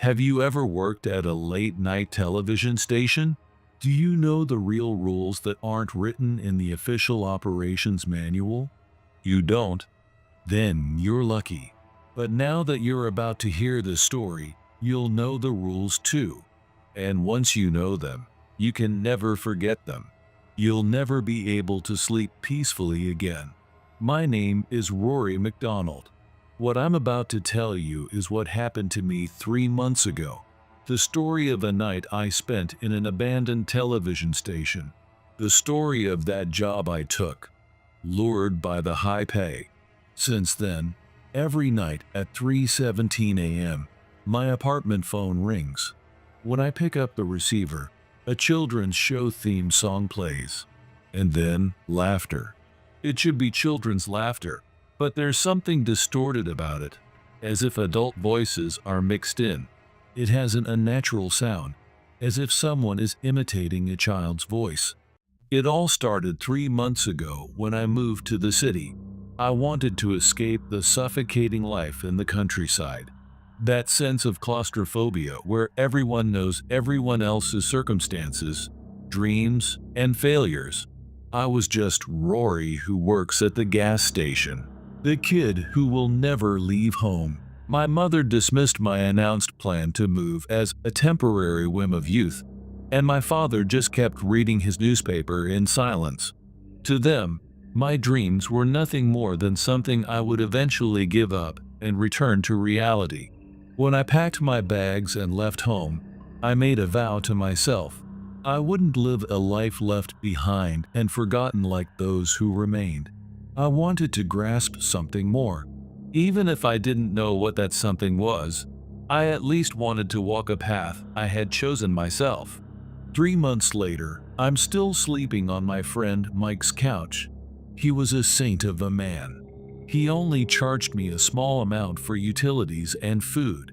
Have you ever worked at a late-night television station? Do you know the real rules that aren't written in the official operations manual? You don't? Then you're lucky. But now that you're about to hear this story, you'll know the rules too. And once you know them, you can never forget them. You'll never be able to sleep peacefully again. My name is Rory McDonald. What I'm about to tell you is what happened to me 3 months ago. The story of a night I spent in an abandoned television station. The story of that job I took, lured by the high pay. Since then, every night at 3:17 a.m., my apartment phone rings. When I pick up the receiver, a children's show theme song plays. And then laughter. It should be children's laughter, but there's something distorted about it, as if adult voices are mixed in. It has an unnatural sound, as if someone is imitating a child's voice. It all started 3 months ago when I moved to the city. I wanted to escape the suffocating life in the countryside. That sense of claustrophobia where everyone knows everyone else's circumstances, dreams, and failures. I was just Rory who works at the gas station. The kid who will never leave home. My mother dismissed my announced plan to move as a temporary whim of youth, and my father just kept reading his newspaper in silence. To them, my dreams were nothing more than something I would eventually give up and return to reality. When I packed my bags and left home, I made a vow to myself. I wouldn't live a life left behind and forgotten like those who remained. I wanted to grasp something more. Even if I didn't know what that something was, I at least wanted to walk a path I had chosen myself. 3 months later, I'm still sleeping on my friend Mike's couch. He was a saint of a man. He only charged me a small amount for utilities and food,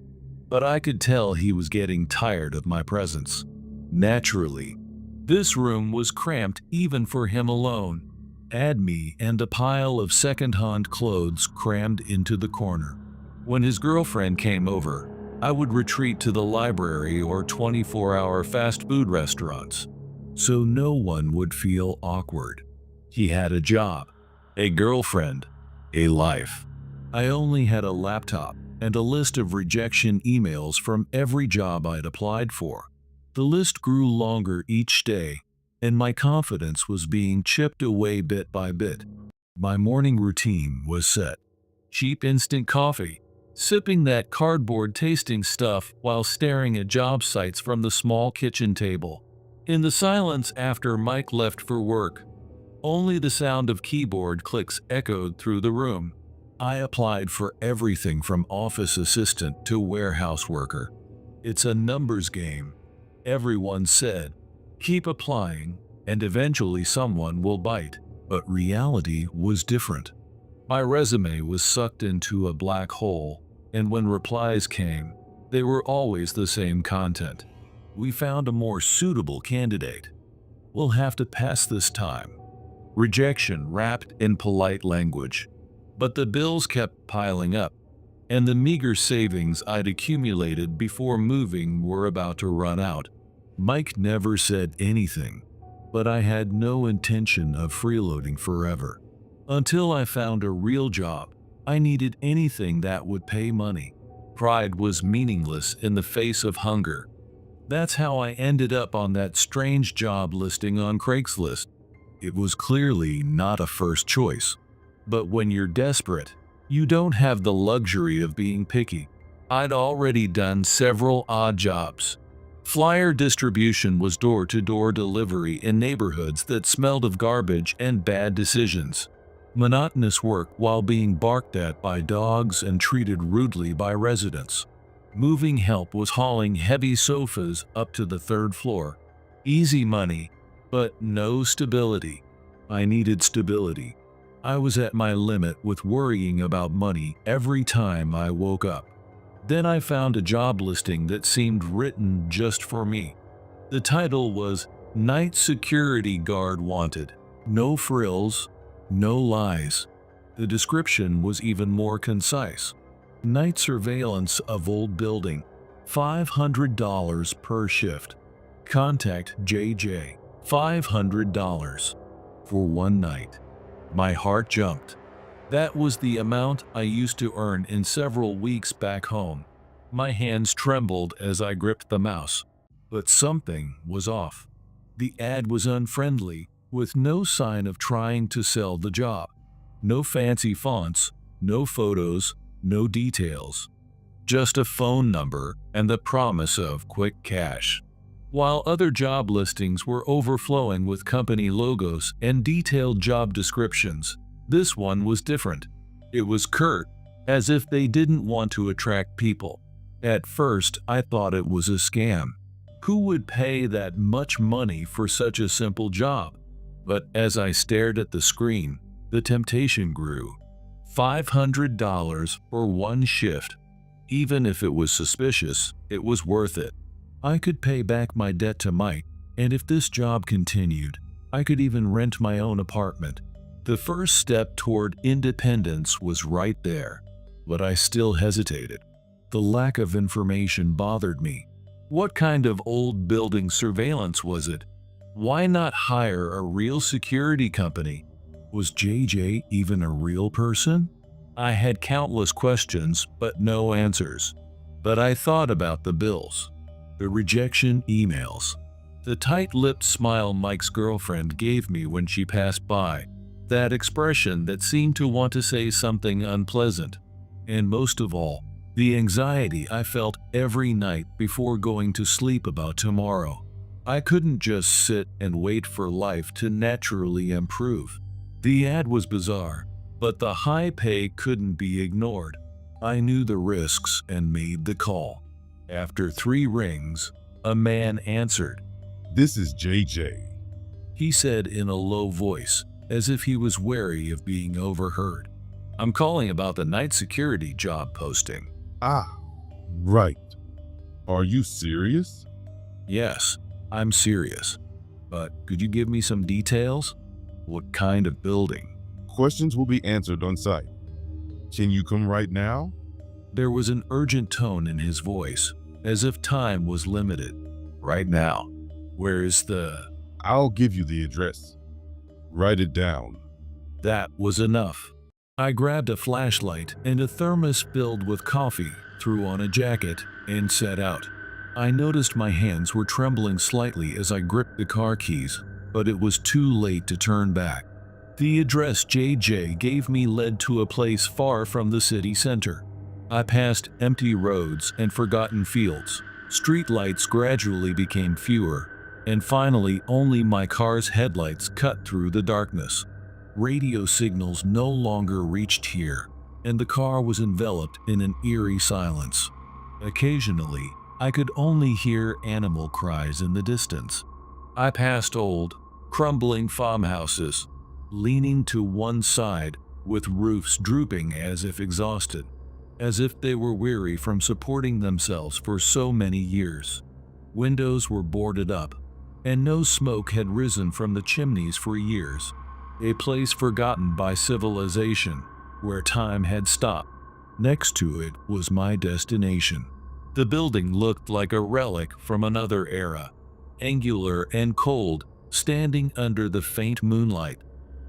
but I could tell he was getting tired of my presence. Naturally, this room was cramped even for him alone. Add me and a pile of second-hand clothes crammed into the corner. When his girlfriend came over, I would retreat to the library or 24-hour fast food restaurants, so no one would feel awkward. He had a job, a girlfriend, a life. I only had a laptop and a list of rejection emails from every job I'd applied for. The list grew longer each day, and my confidence was being chipped away bit by bit. My morning routine was set. Cheap instant coffee, sipping that cardboard-tasting stuff while staring at job sites from the small kitchen table. In the silence after Mike left for work, only the sound of keyboard clicks echoed through the room. I applied for everything from office assistant to warehouse worker. It's a numbers game. Everyone said, keep applying, and eventually someone will bite. But reality was different. My resume was sucked into a black hole, and when replies came, they were always the same content. We found a more suitable candidate. We'll have to pass this time. Rejection wrapped in polite language. But the bills kept piling up, and the meager savings I'd accumulated before moving were about to run out. Mike never said anything, but I had no intention of freeloading forever. Until I found a real job, I needed anything that would pay money. Pride was meaningless in the face of hunger. That's how I ended up on that strange job listing on Craigslist. It was clearly not a first choice. But when you're desperate, you don't have the luxury of being picky. I'd already done several odd jobs. Flyer distribution was door-to-door delivery in neighborhoods that smelled of garbage and bad decisions. Monotonous work while being barked at by dogs and treated rudely by residents. Moving help was hauling heavy sofas up to the 3rd floor. Easy money, but no stability. I needed stability. I was at my limit with worrying about money every time I woke up. Then I found a job listing that seemed written just for me. The title was Night Security Guard Wanted. No frills, no lies. The description was even more concise. Night surveillance of old building. $500 per shift. Contact JJ. $500 for one night. My heart jumped. That was the amount I used to earn in several weeks back home. My hands trembled as I gripped the mouse. But something was off. The ad was unfriendly, with no sign of trying to sell the job. No fancy fonts, no photos, no details. Just a phone number and the promise of quick cash. While other job listings were overflowing with company logos and detailed job descriptions, this one was different. It was curt, as if they didn't want to attract people. At first, I thought it was a scam. Who would pay that much money for such a simple job? But as I stared at the screen, the temptation grew. $500 for one shift. Even if it was suspicious, it was worth it. I could pay back my debt to Mike, and if this job continued, I could even rent my own apartment. The first step toward independence was right there, but I still hesitated. The lack of information bothered me. What kind of old building surveillance was it? Why not hire a real security company? Was JJ even a real person? I had countless questions, but no answers. But I thought about the bills. The rejection emails. The tight-lipped smile Mike's girlfriend gave me when she passed by. That expression that seemed to want to say something unpleasant. And most of all, the anxiety I felt every night before going to sleep about tomorrow. I couldn't just sit and wait for life to naturally improve. The ad was bizarre, but the high pay couldn't be ignored. I knew the risks and made the call. After 3 rings, a man answered. "This is JJ," he said in a low voice, as if he was wary of being overheard. "I'm calling about the night security job posting." "Ah, right. Are you serious?" "Yes, I'm serious. But could you give me some details? What kind of building?" "Questions will be answered on site. Can you come right now?" There was an urgent tone in his voice, as if time was limited. "Right now. Where is the—" "I'll give you the address. Write it down." That was enough. I grabbed a flashlight and a thermos filled with coffee, threw on a jacket, and set out. I noticed my hands were trembling slightly as I gripped the car keys, but it was too late to turn back. The address JJ gave me led to a place far from the city center. I passed empty roads and forgotten fields. Streetlights gradually became fewer, and finally only my car's headlights cut through the darkness. Radio signals no longer reached here, and the car was enveloped in an eerie silence. Occasionally, I could only hear animal cries in the distance. I passed old, crumbling farmhouses, leaning to one side, with roofs drooping as if exhausted, as if they were weary from supporting themselves for so many years. Windows were boarded up, and no smoke had risen from the chimneys for years. A place forgotten by civilization, where time had stopped. Next to it was my destination. The building looked like a relic from another era, angular and cold, standing under the faint moonlight.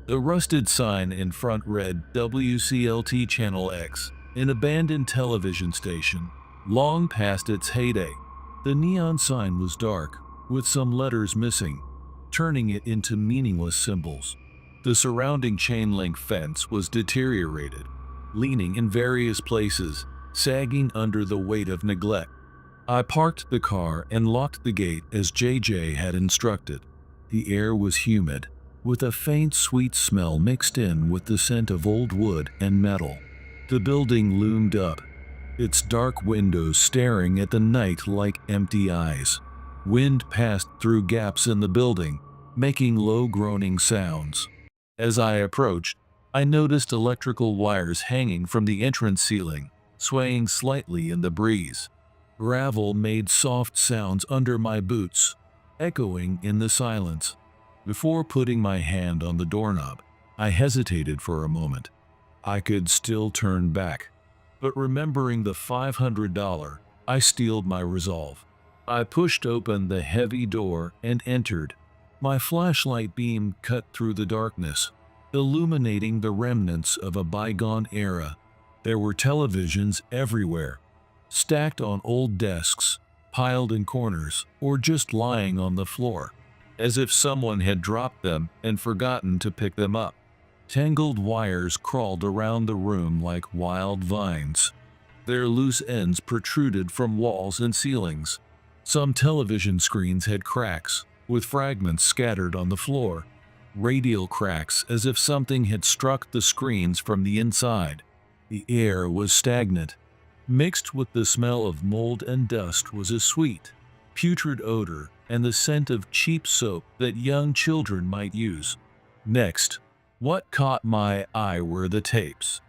The rusted sign in front read WCLT Channel X, an abandoned television station, long past its heyday. The neon sign was dark, with some letters missing, turning it into meaningless symbols. The surrounding chain-link fence was deteriorated, leaning in various places, sagging under the weight of neglect. I parked the car and locked the gate as JJ had instructed. The air was humid, with a faint sweet smell mixed in with the scent of old wood and metal. The building loomed up, its dark windows staring at the night like empty eyes. Wind passed through gaps in the building, making low groaning sounds. As I approached, I noticed electrical wires hanging from the entrance ceiling, swaying slightly in the breeze. Gravel made soft sounds under my boots, echoing in the silence. Before putting my hand on the doorknob, I hesitated for a moment. I could still turn back, but remembering the $500 I steeled my resolve. I pushed open the heavy door and entered. My flashlight beam cut through the darkness, illuminating the remnants of a bygone era. There were televisions everywhere, stacked on old desks, piled in corners, or just lying on the floor, as if someone had dropped them and forgotten to pick them up. Tangled wires crawled around the room like wild vines. Their loose ends protruded from walls and ceilings. Some television screens had cracks, with fragments scattered on the floor. Radial cracks as if something had struck the screens from the inside. The air was stagnant. Mixed with the smell of mold and dust was a sweet, putrid odor and the scent of cheap soap that young children might use. Next, what caught my eye were the tapes.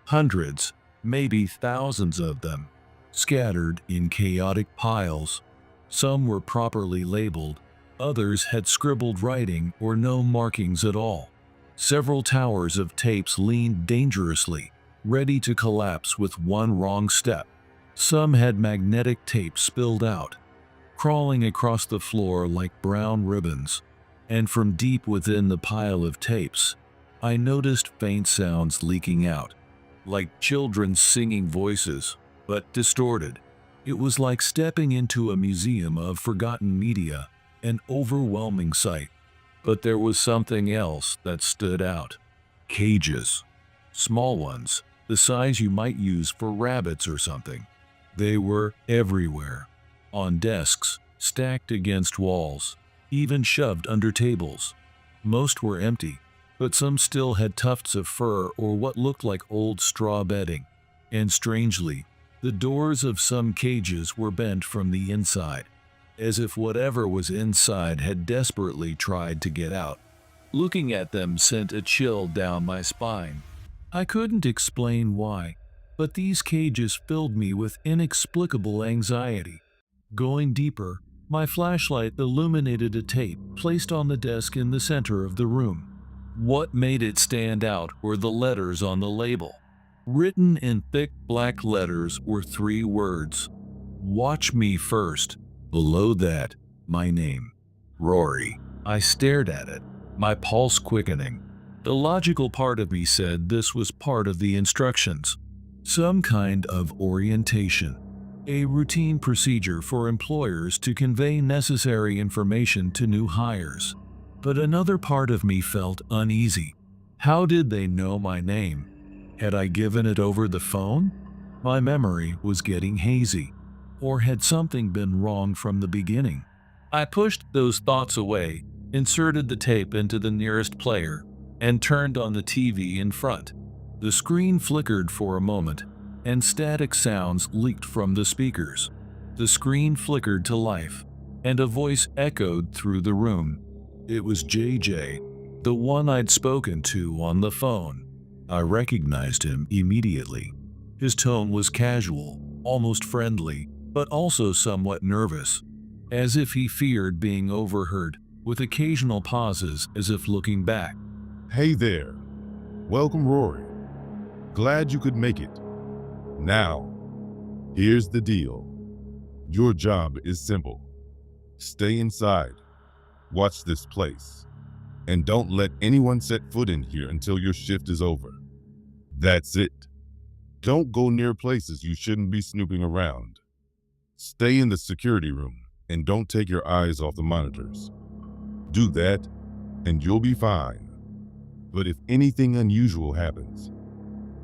Hundreds, maybe thousands of them, scattered in chaotic piles. Some were properly labeled, others had scribbled writing or no markings at all. Several towers of tapes leaned dangerously, ready to collapse with one wrong step. Some had magnetic tape spilled out, crawling across the floor like brown ribbons. And from deep within the pile of tapes, I noticed faint sounds leaking out, like children's singing voices, but distorted. It was like stepping into a museum of forgotten media, an overwhelming sight. But there was something else that stood out. Cages. Small ones, the size you might use for rabbits or something. They were everywhere. On desks, stacked against walls, even shoved under tables. Most were empty, but some still had tufts of fur or what looked like old straw bedding. And strangely, the doors of some cages were bent from the inside, as if whatever was inside had desperately tried to get out. Looking at them sent a chill down my spine. I couldn't explain why, but these cages filled me with inexplicable anxiety. Going deeper, my flashlight illuminated a tape placed on the desk in the center of the room. What made it stand out were the letters on the label. Written in thick black letters were 3 words: "Watch me first." Below that, my name, Rory. I stared at it, my pulse quickening. The logical part of me said this was part of the instructions. Some kind of orientation. A routine procedure for employers to convey necessary information to new hires. But another part of me felt uneasy. How did they know my name? Had I given it over the phone? My memory was getting hazy. Or had something been wrong from the beginning? I pushed those thoughts away, inserted the tape into the nearest player, and turned on the TV in front. The screen flickered for a moment, and static sounds leaked from the speakers. The screen flickered to life, and a voice echoed through the room. It was JJ, the one I'd spoken to on the phone. I recognized him immediately. His tone was casual, almost friendly, but also somewhat nervous, as if he feared being overheard, with occasional pauses as if looking back. Hey there. Welcome, Rory. Glad you could make it. Now, here's the deal. Your job is simple. Stay inside. Watch this place. And don't let anyone set foot in here until your shift is over. That's it. Don't go near places you shouldn't be snooping around. Stay in the security room and don't take your eyes off the monitors. Do that and you'll be fine. But if anything unusual happens,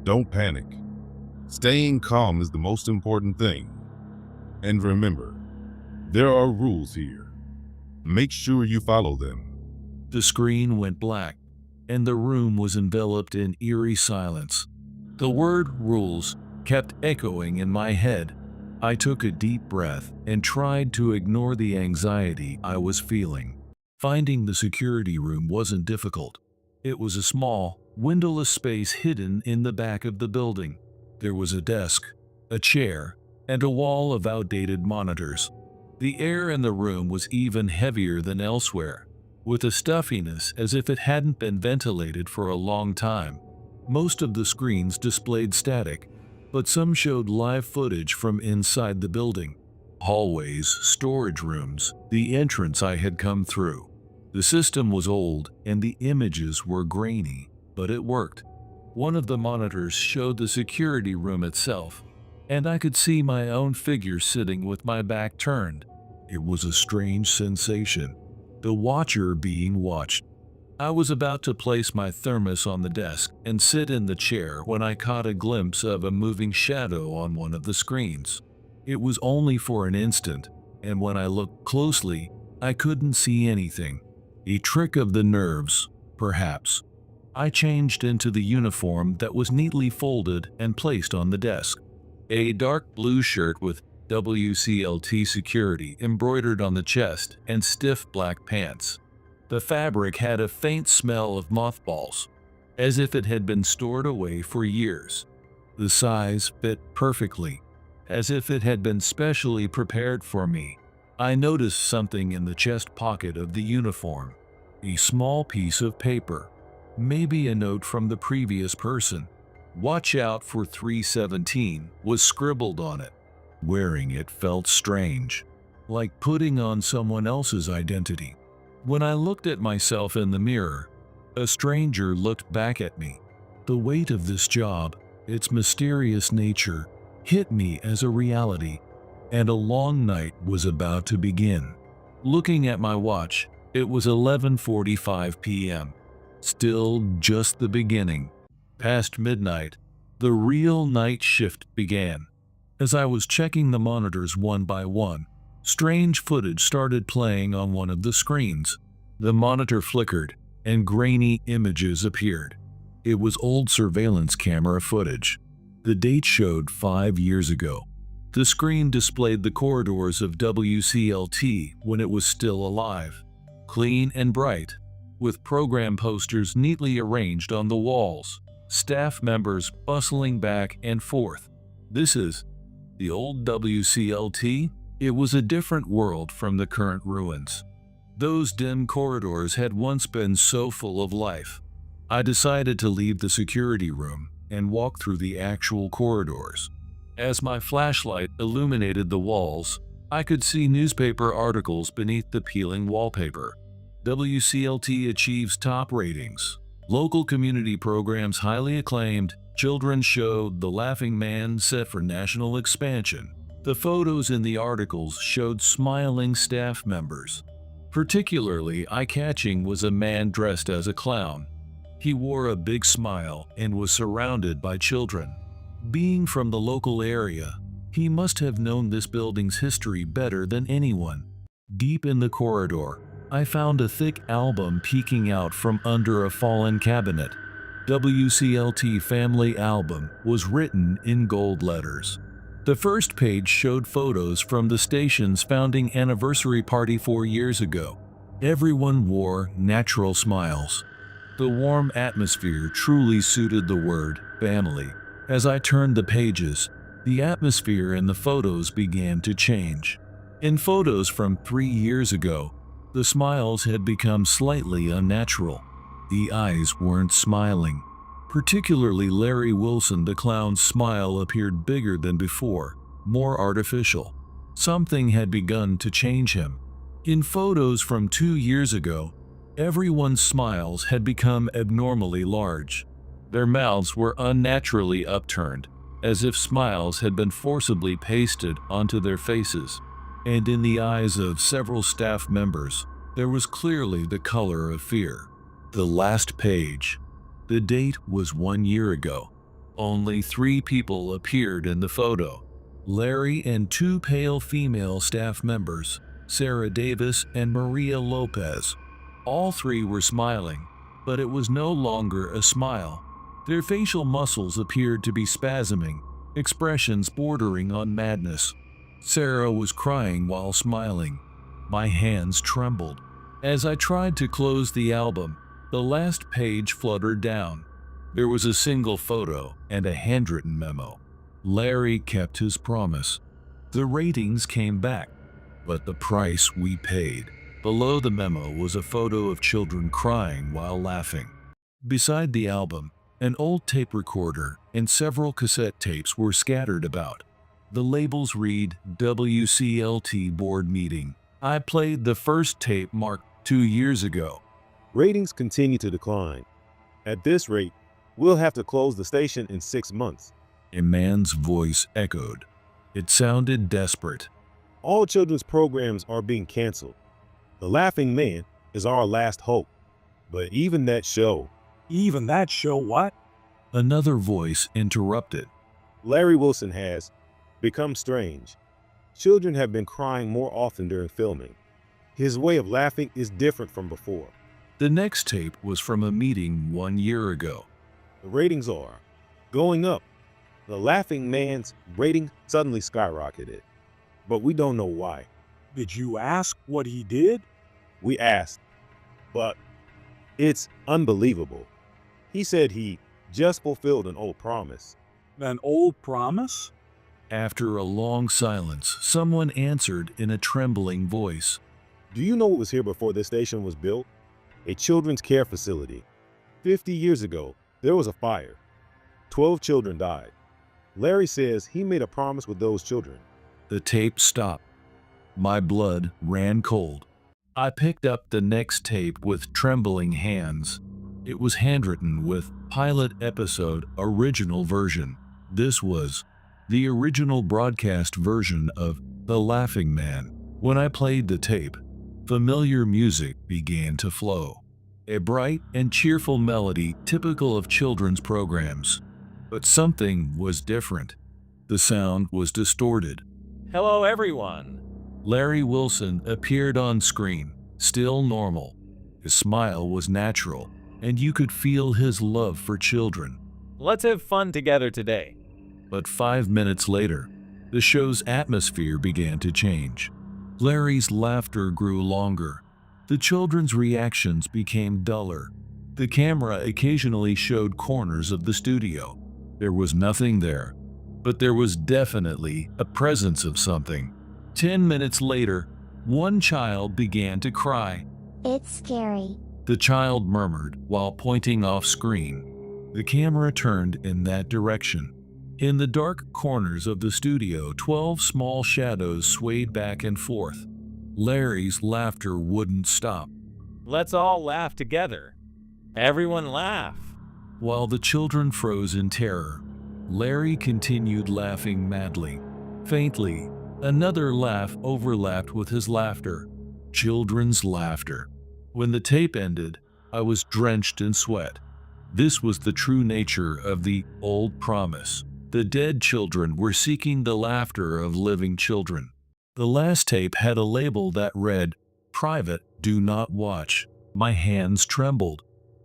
don't panic. Staying calm is the most important thing. And remember, there are rules here. Make sure you follow them. The screen went black, and the room was enveloped in eerie silence. The word "rules" kept echoing in my head. I took a deep breath and tried to ignore the anxiety I was feeling. Finding the security room wasn't difficult. It was a small, windowless space hidden in the back of the building. There was a desk, a chair, and a wall of outdated monitors. The air in the room was even heavier than elsewhere, with a stuffiness as if it hadn't been ventilated for a long time. Most of the screens displayed static, but some showed live footage from inside the building. Hallways, storage rooms, the entrance I had come through. The system was old and the images were grainy, but it worked. One of the monitors showed the security room itself, and I could see my own figure sitting with my back turned. It was a strange sensation, the watcher being watched. I was about to place my thermos on the desk and sit in the chair when I caught a glimpse of a moving shadow on one of the screens. It was only for an instant, and when I looked closely, I couldn't see anything. A trick of the nerves, perhaps. I changed into the uniform that was neatly folded and placed on the desk. A dark blue shirt with WCLT security embroidered on the chest and stiff black pants. The fabric had a faint smell of mothballs, as if it had been stored away for years. The size fit perfectly, as if it had been specially prepared for me. I noticed something in the chest pocket of the uniform, a small piece of paper, maybe a note from the previous person. "Watch out for 317" was scribbled on it. Wearing it felt strange, like putting on someone else's identity. When I looked at myself in the mirror, a stranger looked back at me. The weight of this job, its mysterious nature, hit me as a reality, and a long night was about to begin. Looking at my watch, it was 11:45 p.m. Still just the beginning. Past midnight, the real night shift began. As I was checking the monitors one by one, strange footage started playing on one of the screens. The monitor flickered, and grainy images appeared. It was old surveillance camera footage. The date showed 5 years ago. The screen displayed the corridors of WCLT when it was still alive, clean and bright, with program posters neatly arranged on the walls, staff members bustling back and forth. This is the old WCLT. It was a different world from the current ruins. Those dim corridors had once been so full of life. I decided to leave the security room and walk through the actual corridors. As my flashlight illuminated the walls, I could see newspaper articles beneath the peeling wallpaper. WCLT achieves top ratings. Local community programs highly acclaimed. Children's show The Laughing Man set for national expansion. The photos in the articles showed smiling staff members. Particularly eye-catching was a man dressed as a clown. He wore a big smile and was surrounded by children. Being from the local area, he must have known this building's history better than anyone. Deep in the corridor, I found a thick album peeking out from under a fallen cabinet. WCLT Family Album was written in gold letters. The first page showed photos from the station's founding anniversary party 4 years ago. Everyone wore natural smiles. The warm atmosphere truly suited the word family. As I turned the pages, the atmosphere in the photos began to change. In photos from 3 years ago, the smiles had become slightly unnatural. The eyes weren't smiling. Particularly Larry Wilson the clown's smile appeared bigger than before, more artificial. Something had begun to change him. In photos from 2 years ago, everyone's smiles had become abnormally large. Their mouths were unnaturally upturned, as if smiles had been forcibly pasted onto their faces. And in the eyes of several staff members, there was clearly the color of fear. The last page. The date was 1 year ago. Only 3 people appeared in the photo. Larry and 2 pale female staff members, Sarah Davis and Maria Lopez. All 3 were smiling, but it was no longer a smile. Their facial muscles appeared to be spasming, expressions bordering on madness. Sarah was crying while smiling. My hands trembled. As I tried to close the album, the last page fluttered down. There was a single photo and a handwritten memo. Larry kept his promise. The ratings came back, but the price we paid. Below the memo was a photo of children crying while laughing. Beside the album, An old tape recorder and several cassette tapes were scattered about. The labels read WCLT board meeting. I played the first tape marked 2 years ago. Ratings continue to decline. At this rate, we'll have to close the station in 6 months. A man's voice echoed. It sounded desperate. All children's programs are being canceled. The Laughing Man is our last hope. But even that show, what? Another voice interrupted. Larry Wilson has become strange. Children have been crying more often during filming. His way of laughing is different from before. The next tape was from a meeting 1 year ago. The ratings are going up. The Laughing Man's rating suddenly skyrocketed, but we don't know why. Did you ask what he did? We asked, but it's unbelievable. He said he just fulfilled an old promise. An old promise? After a long silence, someone answered in a trembling voice. Do you know what was here before this station was built? A children's care facility. 50 years ago, there was a fire. 12 children died. Larry says he made a promise with those children. The tape stopped. My blood ran cold. I picked up the next tape with trembling hands. It was handwritten with pilot episode original version. This was the original broadcast version of The Laughing Man. When I played the tape, familiar music began to flow. A bright and cheerful melody typical of children's programs. But something was different. The sound was distorted. Hello, everyone. Larry Wilson appeared on screen, still normal. His smile was natural, and you could feel his love for children. Let's have fun together today. But 5 minutes later, the show's atmosphere began to change. Larry's laughter grew longer. The children's reactions became duller. The camera occasionally showed corners of the studio. There was nothing there, but there was definitely a presence of something. 10 minutes later, one child began to cry. It's scary. The child murmured while pointing off screen. The camera turned in that direction. In the dark corners of the studio, 12 small shadows swayed back and forth. Larry's laughter wouldn't stop. Let's all laugh together. Everyone laugh. While the children froze in terror, Larry continued laughing madly. Faintly, another laugh overlapped with his laughter. Children's laughter. When the tape ended, I was drenched in sweat. This was the true nature of the old promise. The dead children were seeking the laughter of living children. The last tape had a label that read, "Private, do not watch." My hands trembled,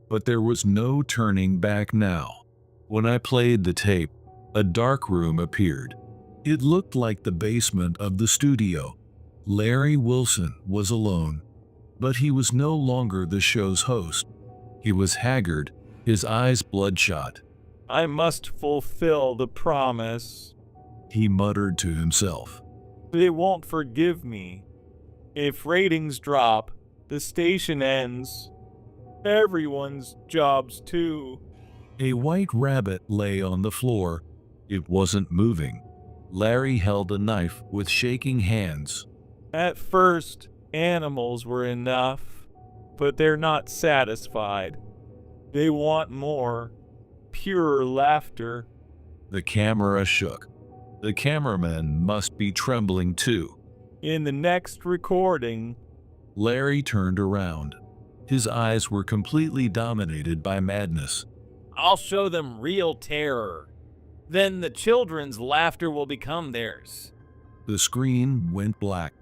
but there was no turning back now. When I played the tape, a dark room appeared. It looked like the basement of the studio. Larry Wilson was alone, but he was no longer the show's host. He was haggard, his eyes bloodshot. I must fulfill the promise. He muttered to himself. They won't forgive me. If ratings drop, the station ends. Everyone's jobs too. A white rabbit lay on the floor. It wasn't moving. Larry held a knife with shaking hands. At first, animals were enough, but they're not satisfied. They want more. Pure laughter. The camera shook. The cameraman must be trembling too. In the next recording, Larry turned around. His eyes were completely dominated by madness. I'll show them real terror. Then the children's laughter will become theirs. The screen went black,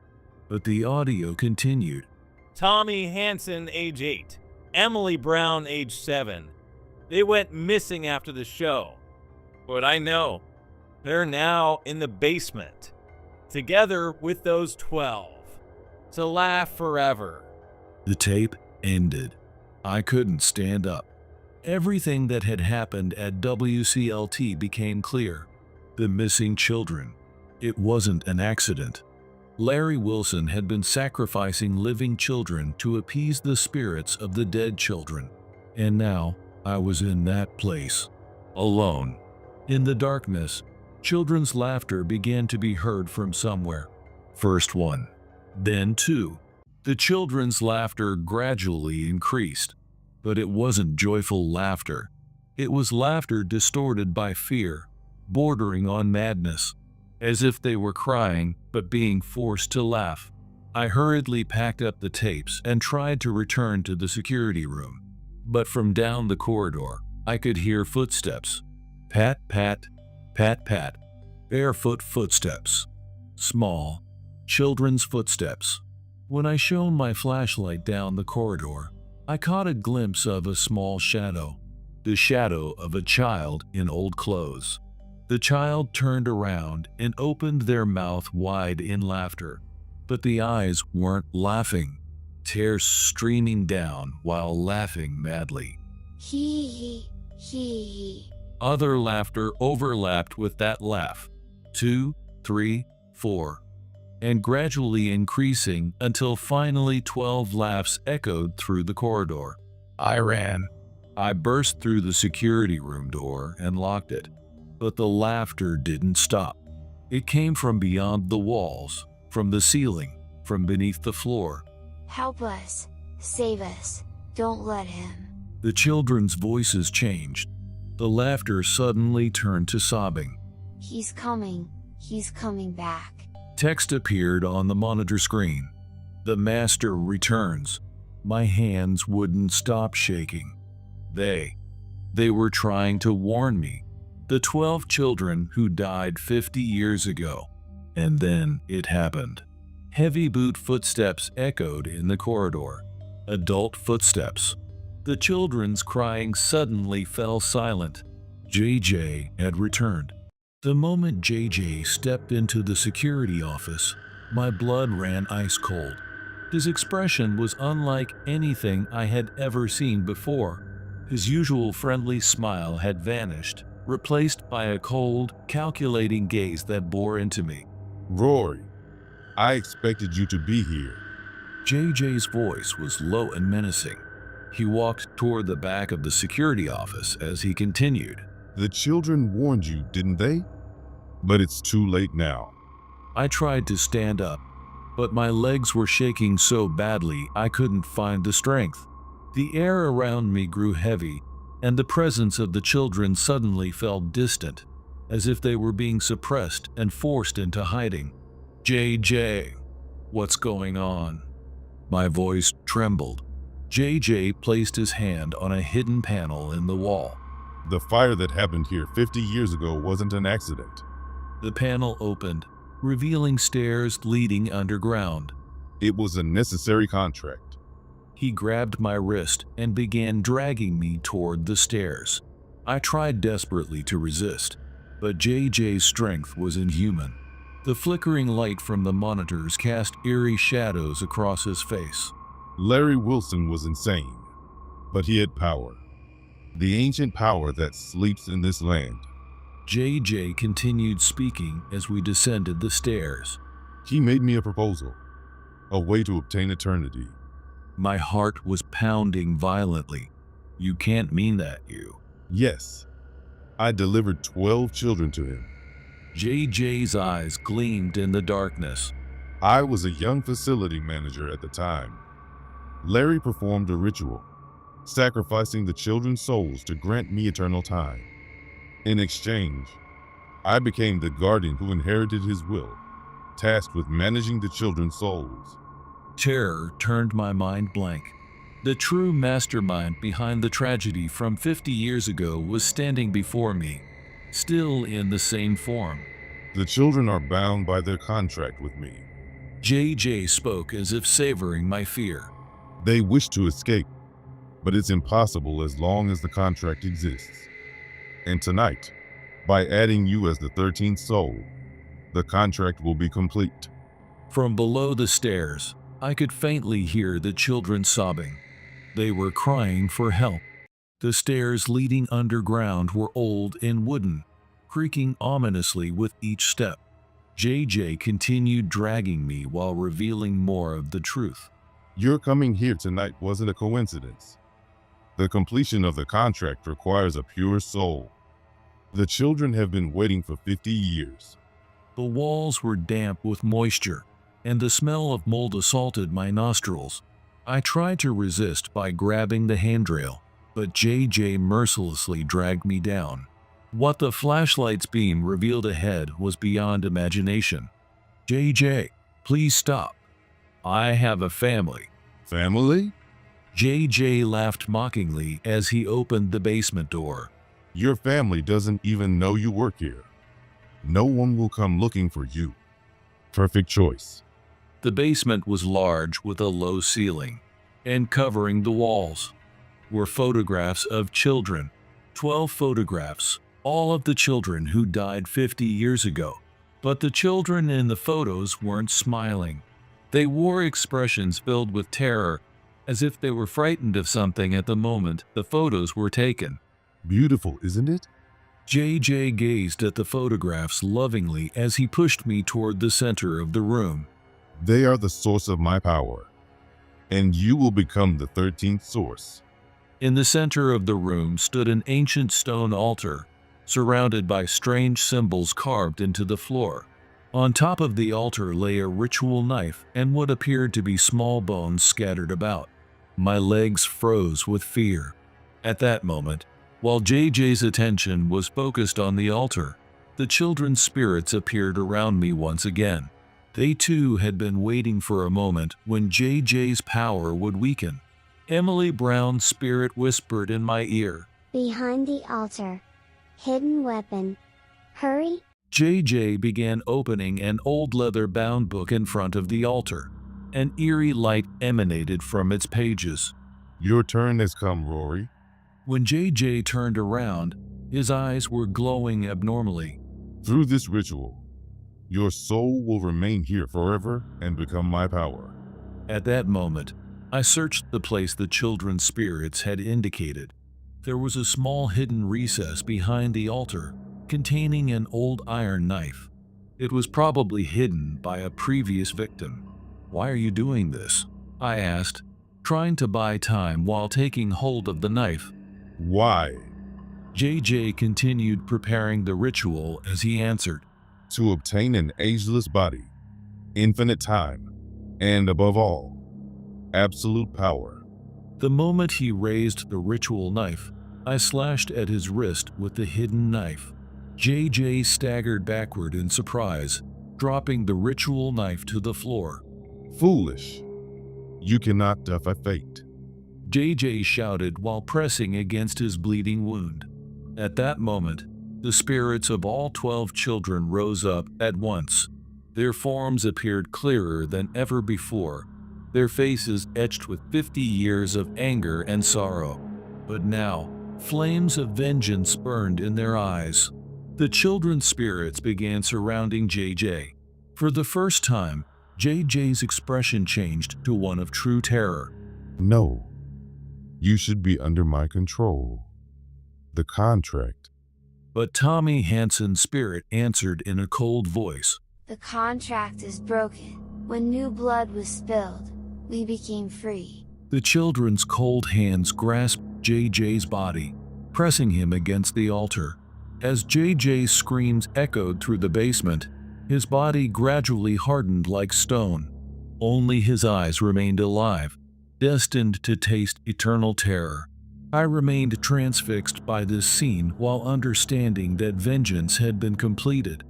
but the audio continued. Tommy Hansen, age 8. Emily Brown, age 7. They went missing after the show. But I know. They're now in the basement, together with those 12, to laugh forever. The tape ended. I couldn't stand up. Everything that had happened at WCLT became clear. The missing children. It wasn't an accident. Larry Wilson had been sacrificing living children to appease the spirits of the dead children. And now, I was in that place, alone. In the darkness, children's laughter began to be heard from somewhere. First one, then two. The children's laughter gradually increased, but it wasn't joyful laughter. It was laughter distorted by fear, bordering on madness, as if they were crying but being forced to laugh. I hurriedly packed up the tapes and tried to return to the security room. But from down the corridor, I could hear footsteps. Pat, pat, pat, pat. Barefoot footsteps. Small, children's footsteps. When I shone my flashlight down the corridor, I caught a glimpse of a small shadow. The shadow of a child in old clothes. The child turned around and opened their mouth wide in laughter. But the eyes weren't laughing. Tears streaming down while laughing madly. Hee hee, hee hee. Other laughter overlapped with that laugh. 2, 3, 4. And gradually increasing until finally 12 laughs echoed through the corridor. I ran. I burst through the security room door and locked it. But the laughter didn't stop. It came from beyond the walls, from the ceiling, from beneath the floor. Help us. Save us. Don't let him. The children's voices changed. The laughter suddenly turned to sobbing. He's coming. He's coming back. Text appeared on the monitor screen. The master returns. My hands wouldn't stop shaking. They were trying to warn me. The 12 children who died 50 years ago. And then it happened. Heavy boot footsteps echoed in the corridor. Adult footsteps. The children's crying suddenly fell silent. JJ had returned. The moment JJ stepped into the security office, my blood ran ice cold. His expression was unlike anything I had ever seen before. His usual friendly smile had vanished, replaced by a cold, calculating gaze that bore into me. Rory, I expected you to be here. JJ's voice was low and menacing. He walked toward the back of the security office as he continued. The children warned you, didn't they? But it's too late now. I tried to stand up, but my legs were shaking so badly I couldn't find the strength. The air around me grew heavy, and the presence of the children suddenly felt distant, as if they were being suppressed and forced into hiding. JJ, what's going on? My voice trembled. JJ placed his hand on a hidden panel in the wall. The fire that happened here 50 years ago wasn't an accident. The panel opened, revealing stairs leading underground. It was a necessary contract. He grabbed my wrist and began dragging me toward the stairs. I tried desperately to resist, but JJ's strength was inhuman. The flickering light from the monitors cast eerie shadows across his face. Larry Wilson was insane, but he had power. The ancient power that sleeps in this land. JJ continued speaking as we descended the stairs. He made me a proposal, a way to obtain eternity. My heart was pounding violently. You can't mean that, you. Yes, I delivered 12 children to him. JJ's eyes gleamed in the darkness. I was a young facility manager at the time. Larry performed a ritual, sacrificing the children's souls to grant me eternal time. In exchange, I became the guardian who inherited his will, tasked with managing the children's souls. Terror turned my mind blank. The true mastermind behind the tragedy from 50 years ago was standing before me, still in the same form. The children are bound by their contract with me. JJ spoke as if savoring my fear. They wish to escape, but it's impossible as long as the contract exists. And tonight, by adding you as the 13th soul, the contract will be complete. From below the stairs, I could faintly hear the children sobbing. They were crying for help. The stairs leading underground were old and wooden, creaking ominously with each step. JJ continued dragging me while revealing more of the truth. Your coming here tonight wasn't a coincidence. The completion of the contract requires a pure soul. The children have been waiting for 50 years. The walls were damp with moisture, and the smell of mold assaulted my nostrils. I tried to resist by grabbing the handrail, but JJ mercilessly dragged me down. What the flashlight's beam revealed ahead was beyond imagination. JJ, please stop. I have a family. Family? JJ laughed mockingly as he opened the basement door. Your family doesn't even know you work here. No one will come looking for you. Perfect choice. The basement was large with a low ceiling, and covering the walls were photographs of children. 12 photographs, all of the children who died 50 years ago. But the children in the photos weren't smiling. They wore expressions filled with terror, as if they were frightened of something at the moment the photos were taken. Beautiful, isn't it? JJ gazed at the photographs lovingly as he pushed me toward the center of the room. They are the source of my power, and you will become the 13th source. In the center of the room stood an ancient stone altar, surrounded by strange symbols carved into the floor. On top of the altar lay a ritual knife and what appeared to be small bones scattered about. My legs froze with fear. At that moment, while JJ's attention was focused on the altar, the children's spirits appeared around me once again. They too had been waiting for a moment when JJ's power would weaken. Emily Brown's spirit whispered in my ear, Behind the altar. Hidden weapon. Hurry. JJ began opening an old leather-bound book in front of the altar. An eerie light emanated from its pages. Your turn has come, Rory. When JJ turned around, his eyes were glowing abnormally. Through this ritual, your soul will remain here forever and become my power. At that moment, I searched the place the children's spirits had indicated. There was a small hidden recess behind the altar, containing an old iron knife. It was probably hidden by a previous victim. "Why are you doing this?" I asked, trying to buy time while taking hold of the knife. Why? JJ continued preparing the ritual as he answered, To obtain an ageless body, infinite time, and above all, absolute power. The moment he raised the ritual knife, I slashed at his wrist with the hidden knife. JJ staggered backward in surprise, dropping the ritual knife to the floor. Foolish. You cannot defy fate. JJ shouted while pressing against his bleeding wound. At that moment, the spirits of all 12 children rose up at once. Their forms appeared clearer than ever before, their faces etched with 50 years of anger and sorrow. But now, flames of vengeance burned in their eyes. The children's spirits began surrounding JJ. For the first time, JJ's expression changed to one of true terror. No. You should be under my control. The contract. But Tommy Hansen's spirit answered in a cold voice. The contract is broken. When new blood was spilled, we became free. The children's cold hands grasped JJ's body, pressing him against the altar. As JJ's screams echoed through the basement, his body gradually hardened like stone. Only his eyes remained alive, destined to taste eternal terror. I remained transfixed by this scene while understanding that vengeance had been completed.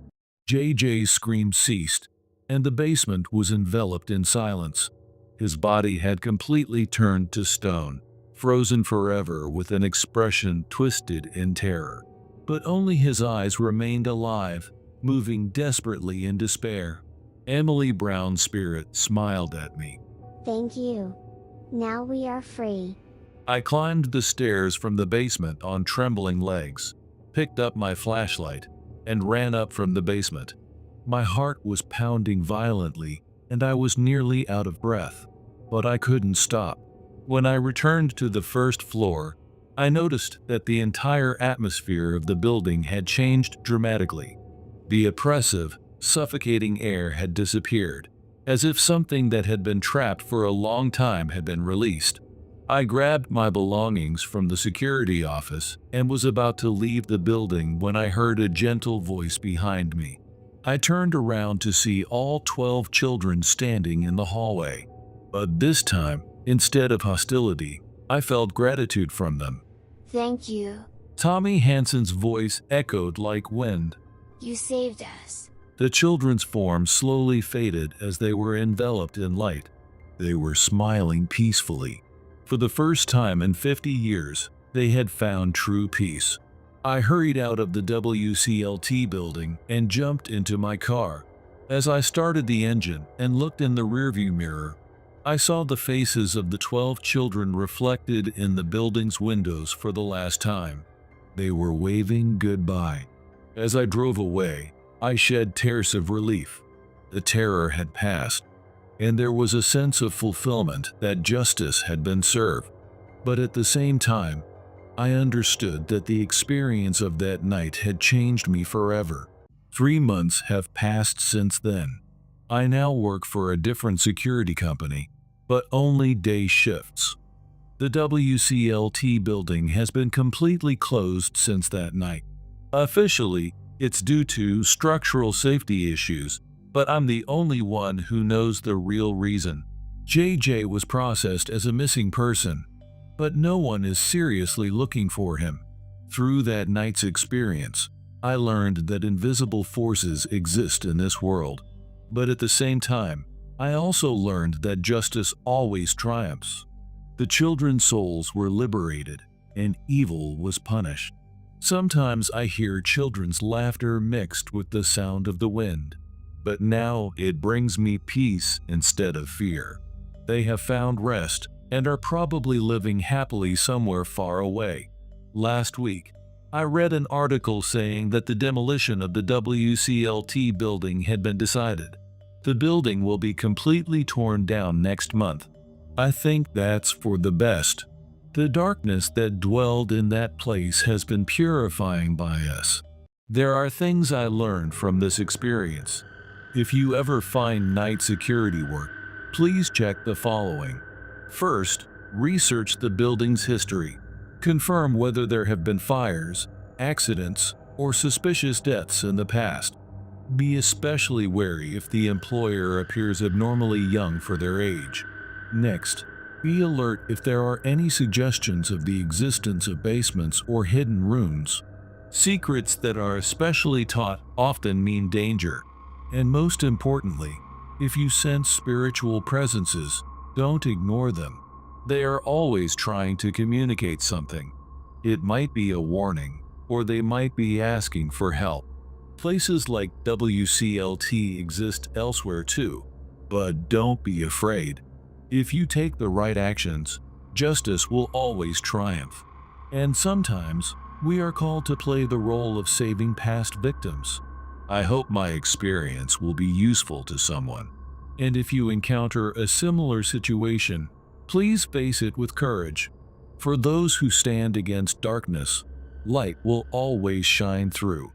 JJ's screams ceased, and the basement was enveloped in silence. His body had completely turned to stone, frozen forever with an expression twisted in terror. But only his eyes remained alive, moving desperately in despair. Emily Brown's spirit smiled at me. Thank you. Now we are free. I climbed the stairs from the basement on trembling legs, picked up my flashlight, and ran up from the basement. My heart was pounding violently, and I was nearly out of breath, but I couldn't stop. When I returned to the first floor, I noticed that the entire atmosphere of the building had changed dramatically. The oppressive, suffocating air had disappeared, as if something that had been trapped for a long time had been released. I grabbed my belongings from the security office and was about to leave the building when I heard a gentle voice behind me. I turned around to see all 12 children standing in the hallway. But this time, instead of hostility, I felt gratitude from them. Thank you. Tommy Hansen's voice echoed like wind. You saved us. The children's forms slowly faded as they were enveloped in light. They were smiling peacefully. For the first time in 50 years, they had found true peace. I hurried out of the WCLT building and jumped into my car. As I started the engine and looked in the rearview mirror, I saw the faces of the 12 children reflected in the building's windows for the last time. They were waving goodbye. As I drove away, I shed tears of relief. The terror had passed, and there was a sense of fulfillment that justice had been served. But at the same time, I understood that the experience of that night had changed me forever. 3 months have passed since then. I now work for a different security company, but only day shifts. The WCLT building has been completely closed since that night. Officially, it's due to structural safety issues, but I'm the only one who knows the real reason. JJ was processed as a missing person, but no one is seriously looking for him. Through that night's experience, I learned that invisible forces exist in this world. But at the same time, I also learned that justice always triumphs. The children's souls were liberated, and evil was punished. Sometimes I hear children's laughter mixed with the sound of the wind, but now it brings me peace instead of fear. They have found rest and are probably living happily somewhere far away. Last week, I read an article saying that the demolition of the WCLT building had been decided. The building will be completely torn down next month. I think that's for the best. The darkness that dwelled in that place has been purifying by us. There are things I learned from this experience. If you ever find night security work, please check the following. First, research the building's history. Confirm whether there have been fires, accidents, or suspicious deaths in the past. Be especially wary if the employer appears abnormally young for their age. Next, be alert if there are any suggestions of the existence of basements or hidden rooms. Secrets that are especially taught often mean danger. And most importantly, if you sense spiritual presences, don't ignore them. They are always trying to communicate something. It might be a warning, or they might be asking for help. Places like WCLT exist elsewhere too, but don't be afraid. If you take the right actions, justice will always triumph. And sometimes, we are called to play the role of saving past victims. I hope my experience will be useful to someone. And if you encounter a similar situation, please face it with courage. For those who stand against darkness, light will always shine through.